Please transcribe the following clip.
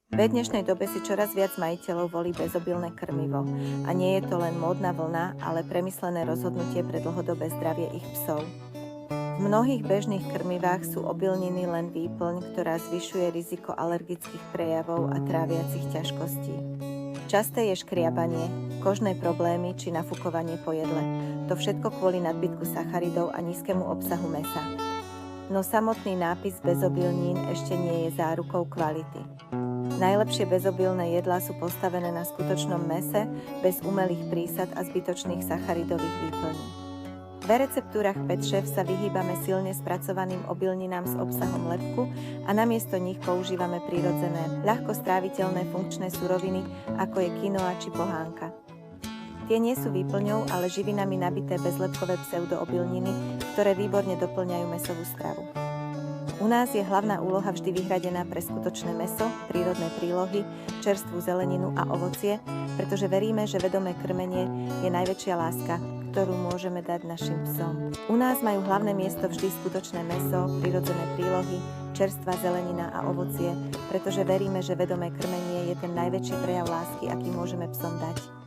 V dnešnej dobe si čoraz viac majiteľov volí bezobilné krmivo. A nie je to len módna vlna, ale premyslené rozhodnutie pre dlhodobé zdravie ich psov. V mnohých bežných krmivách sú obilniny len výplň, ktorá zvyšuje riziko alergických prejavov a tráviacich ťažkostí. Časté je škriabanie, kožné problémy či nafukovanie po jedle. To všetko kvôli nadbytku sacharidov a nízkemu obsahu mäsa. No samotný nápis bezobilnín ešte nie je zárukou kvality. Najlepšie bezobilné jedlá sú postavené na skutočnom mäse, bez umelých prísad a zbytočných sacharidových výplní. V receptúrach Pet Chef sa vyhýbame silne spracovaným obilninám s obsahom lepku a namiesto nich používame prirodzené, ľahko stráviteľné funkčné suroviny, ako je quinoa či pohánka. Tie nie sú výplňou, ale živinami nabité bezlepkové pseudoobilniny, ktoré výborne doplňajú mäsovú stravu. U nás je hlavná úloha vždy vyhradená pre skutočné mäso, prírodné prílohy, čerstvú zeleninu a ovocie, pretože veríme, že vedomé krmenie je najväčšia láska, ktorú môžeme dať našim psom. U nás majú hlavné miesto vždy skutočné mäso, prírodzené prílohy, čerstvá zelenina a ovocie, pretože veríme, že vedomé krmenie je ten najväčší prejav lásky, aký môžeme psom dať.